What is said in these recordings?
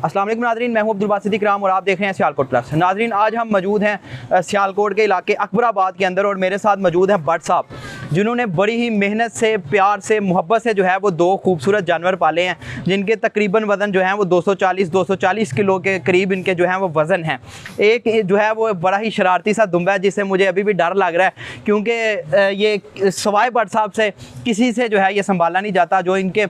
अस्सलाम वालेकुम नाज़रीन, मैं हूं अब्दुल और आप देख रहे हैं सियालकोट प्लस। नाज़रीन, आज हम मौजूद हैं सियालकोट के इलाके अकबराबाद के अंदर और मेरे साथ मौजूद हैं भट्ट साहब, जिन्होंने बड़ी ही मेहनत से, प्यार से, मोहब्बत से जो है वो 2 खूबसूरत जानवर पाले हैं, जिनके तकरीबन वज़न जो है वो 240 किलो के करीब इनके जो है वो वज़न है। एक जो है वो बड़ा ही शरारती सा दुंबा है, जिससे मुझे अभी भी डर लग रहा है, क्योंकि ये सवाए भट्ट साहब से किसी से जो है ये संभाला नहीं जाता। जो इनके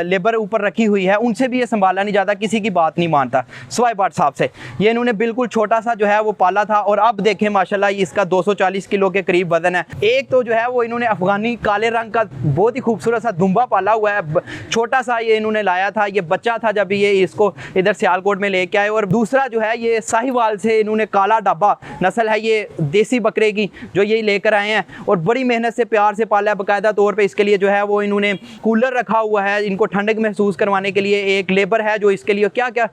लेबर ऊपर रखी हुई है उनसे भी ये संभाला नहीं जाता, किसी की बात नहीं मानता। सवाए भट्ट साहब से ये इन्होंने बिल्कुल छोटा सा जो है वो पाला था और अब देखें माशाल्लाह इसका 240 किलो के करीब वजन है। एक तो जो है वो इन्होंने अफगानी काले रंग का बहुत ही खूबसूरत सा दुंबा पाला हुआ है, छोटा सा ये इन्होंने लाया था, ये बच्चा था जब ये इसको इधर सियालकोट में लेके आए। और दूसरा जो है ये साहीवाल से इन्होंने काला डब्बा नस्ल है, ये देसी बकरे की जो ये लेकर आए हैं और बड़ी मेहनत से प्यार से पाला है बाकायदा तौर पर। इसके लिए जो है वो इन्होंने कूलर रखा हुआ है इनको ठंडक महसूस करवाने के लिए, एक लेबर है जो इसके लिए क्या क्या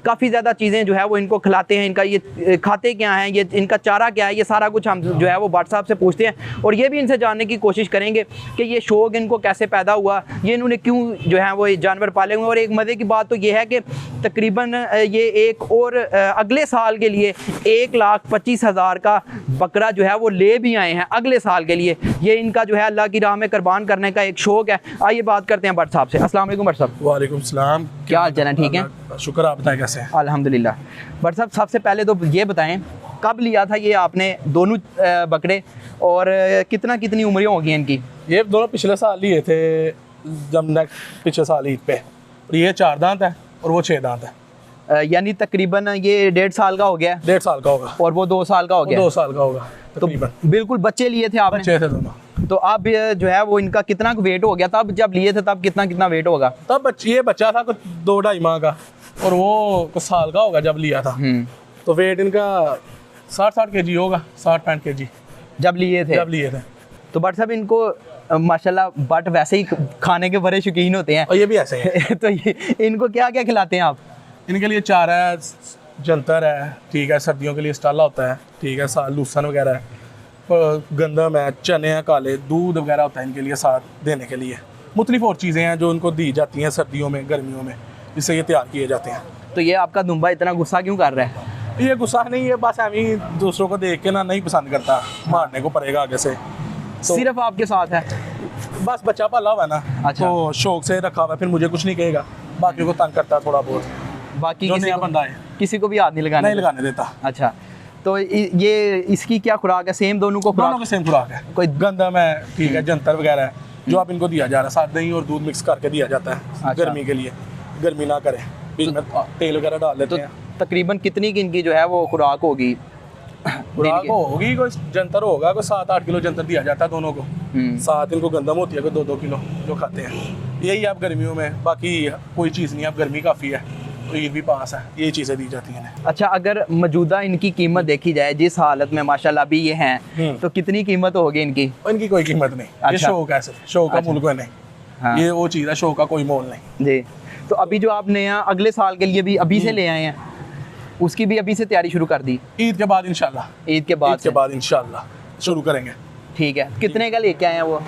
काफ़ी ज़्यादा चीज़ें जो है वो इनको खिलाते हैं, इनका ये खाते क्या हैं, ये इनका चारा क्या है, ये सारा कुछ हम जो है वो भट्ट साहब से पूछते हैं और ये भी इनसे जानने की कोशिश करेंगे कि ये शौक़ इनको कैसे पैदा हुआ, ये इन्होंने क्यों जो है वो जानवर पाले हुए। और एक मज़े की बात तो ये है कि तकरीबन ये एक और अगले साल के लिए 1,25,000 का बकरा जो है वो ले भी आए हैं अगले साल के लिए। ये इनका जो है अल्लाह की राह में कुर्बान करने का एक शौक़ है। आइए बात करते हैं भट्ट साहब से। अस्सलाम वालेकुम भट्ट साहब। वालेकुम सलाम। क्या हाल चाल है? ठीक है, शुक्र। आप बताएं कैसे हैं? अल्हम्दुलिल्लाह। भट्ट साहब, सबसे पहले तो ये बताएं कब लिया था ये आपने दोनों बकरे और कितनी उम्रें होगी इनकी? ये दोनों पिछले साल लिए थे, जब पिछले साल ईद पे। और ये 4 दांत है और वो 6 दांत है, यानी तकरीबन ये 1.5 साल का हो गया। 1.5 साल का होगा और वो 2 साल का हो गया। 2 साल का होगा तो बिल्कुल बच्चे लिए थे आपने? बच्चे थे दोनों। तो अब जो है वो इनका कितना वेट हो गया? तब जब लिए थे तब कितना वेट होगा? तब ये बच्चा था कुछ 2-2.5 माह का और वो कुछ साल का होगा जब लिया था। तो वेट इनका 60 kg होगा, 60-65 kg जब लिए थे। तो भट्ट साहब, इनको माशाल्लाह भट्ट वैसे ही खाने के बड़े शौकीन होते हैं और ये भी ऐसे है। तो इनको क्या क्या खिलाते हैं आप? इनके लिए चारा है, जंतर है, ठीक है, सर्दियों के लिए स्टाला होता है, ठीक है, लूसन वगैरह है, गंदम है, चने हैं काले, दूध वगैरह होता है इनके लिए साथ देने के लिए। मुख्तलिफ और चीज़ें हैं जो उनको दी जाती हैं सर्दियों में, गर्मियों में, जिससे ये तैयार किए जाते हैं। तो ये आपका दुंबा इतना गुस्सा क्यों कर रहा है? ये गुस्सा नहीं है, बस हमें दूसरों को देख के ना नहीं पसंद करता, मारने को पड़ेगा आगे से। तो सिर्फ आपके साथ है? बस बच्चा पाला हुआ है ना। अच्छा। तो शौक से रखा हुआ है, फिर मुझे कुछ नहीं कहेगा, बाकियों को तंग करता है थोड़ा बहुत। बाकी किसी को भी हाथ नहीं लगाने देता। अच्छा, तो ये इसकी क्या खुराक है? सेम दोनों को सेम खुराक है। कोई गंदम है, ठीक है, जंतर वगैरह है जो आप इनको दिया जा रहा है, साथ दही और दूध मिक्स करके दिया जाता है। अच्छा। गर्मी के लिए, गर्मी ना करे, बीच में तेल वगैरह डाल देते हैं। तकरीबन कितनी की इनकी जो है वो खुराक होगी? खुराक होगी कोई जंतर होगा, कोई 7-8 किलो जंतर दिया जाता है दोनों को। साथ इनको गंदम होती है कोई 2-2 किलो जो खाते हैं। यही आप गर्मियों में, बाकी कोई चीज़ नहीं, आप गर्मी काफ़ी है तो ईद भी पास है, यही चीज़ें दी जाती हैं। अच्छा, अगर मौजूदा इनकी कीमत देखी जाए जिस हालत में माशाल्लाह अभी ये हैं, तो कितनी कीमत होगी इनकी? इनकी कोई कीमत नहीं। अच्छा। ये शौक है, सिर्फ शौक का मूल कोई नहीं। हाँ। ये वो चीज़ है, शौक का कोई मोल नहीं जी। तो अभी जो आप नया अगले साल के लिए भी अभी से ले आए हैं, उसकी भी अभी से तैयारी शुरू कर दी? ईद के बाद इंशाल्लाह। ईद के बाद इंशाल्लाह शुरू करेंगे। ठीक है। कितने का लेके आए हैं वो?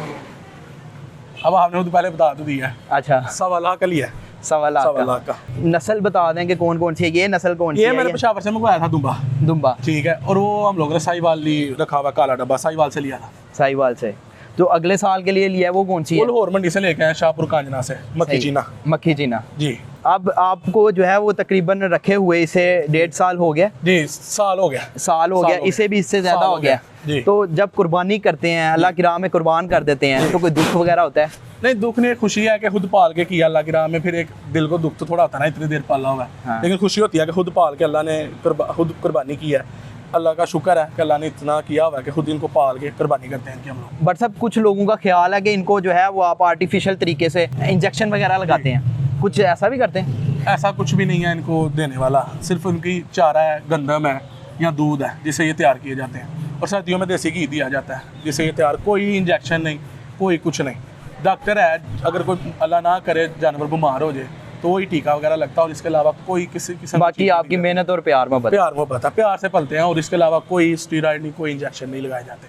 अब आपने तो पहले बता दिया। अच्छा, 1.25 लाख का लिया। 1.25 लाख का। नस्ल बता दें कि कौन कौन सी है? ये नस्ल कौन सी है? ये मैंने पेशावर से मंगवाया था, दुंबा, ठीक है। और वो हम लोगों ने साहिवाल रखा हुआ काला डब्बा, साहिवाल से लिया था। साहिवाल से जो अगले साल के लिए लिया है वो कौन सी है? लाहौर मंडी से लेके आए, शाहपुर कांजना से, मक्खी चीना जी। अब आपको जो है वो तकरीबन रखे हुए इसे 1.5 साल हो गया जी। साल हो गया, इसे भी इससे ज्यादा हो गया। तो जब कुर्बानी करते हैं, अल्लाह की राह में कुर्बान कर देते हैं, तो कोई दुख वगैरह होता है? नहीं, दुख नहीं, खुशी है कि खुद पाल के किया अल्लाह की राह में। फिर एक दिल को दुख तो थोड़ा होता है ना, इतनी देर पाला हुआ है। हाँ। लेकिन खुशी होती है कि खुद पाल के अल्लाह ने खुद कुर्बानी की है। अल्लाह का शुक्र है कि अल्लाह ने इतना किया हुआ है कि खुद इनको पाल के कुर्बानी करते हैं हम लोग। बट सब कुछ लोगों का ख्याल है कि इनको जो है वो आप आर्टिफिशियल तरीके से इंजेक्शन वगैरह लगाते हैं, कुछ ऐसा भी करते हैं? ऐसा कुछ भी नहीं है इनको देने वाला, सिर्फ उनकी चारा है, गंदम है या दूध है जिससे ये तैयार किए जाते हैं। और सर्दियों में देसी घी दिया जाता है जिससे ये तैयार, कोई इंजेक्शन नहीं, कोई कुछ नहीं। डॉक्टर है, अगर कोई अल्लाह ना करे जानवर बीमार हो जाए तो वही टीका वगैरह लगता है, और इसके अलावा कोई किसी किस्म, बाकी आपकी मेहनत और प्यार मोहब्बत है, प्यार से पलते हैं। और इसके अलावा कोई स्टीरॉइड नहीं, कोई इंजेक्शन नहीं लगाए जाते,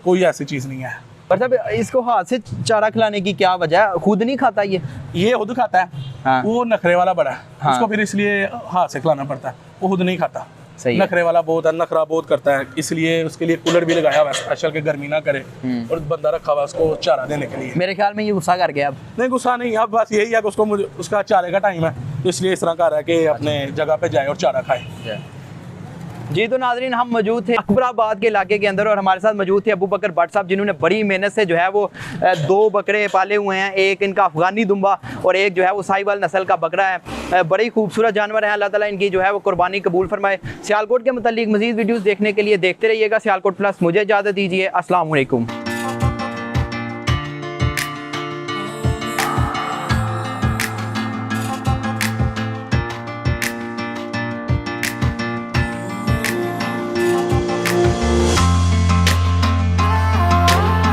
कोई ऐसी चीज़ नहीं है। पर साहब इसको हाथ से चारा खिलाने की क्या वजह है? खुद नहीं खाता ये खुद खाता है। हाँ। वो नखरे वाला बड़ा है। हाँ। उसको फिर इसलिए हाथ से खिलाना पड़ता है, वो खुद नहीं खाता। सही है। नखरे वाला बहुत है, नखरा बहुत करता है, इसलिए उसके लिए कूलर भी लगाया हुआ है स्पेशल के गर्मी ना करे, और बंदा रखा हुआ है उसको चारा देने के लिए। मेरे ख्याल में ये गुस्सा कर गया अब। नहीं गुस्सा नहीं, अब बस यही है कि उसको उसका चारे का टाइम है, तो इसलिए इस तरह कर रहा है कि अपने जगह पे जाए और चारा खाए। जी तो नाजरीन, हम मौजूद थे अकबराबाद के इलाके के अंदर, और हमारे साथ मौजूद थे अबू बकर भट्ट साहब, जिन्होंने बड़ी मेहनत से जो है वो 2 बकरे पाले हुए हैं। एक इनका अफगानी दुंबा और एक जो है वो साहीवाल नस्ल का बकरा है। बड़ी खूबसूरत जानवर है, अल्लाह ताला इनकी जो है वो कुर्बानी कबूल फरमाए। सियालकोट के मुतालिक मज़ीद वीडियोज़ देखने के लिए देखते रहिएगा सियालकोट प्लस। मुझे इजाज़त दीजिए, अस्सलाम वालेकुम।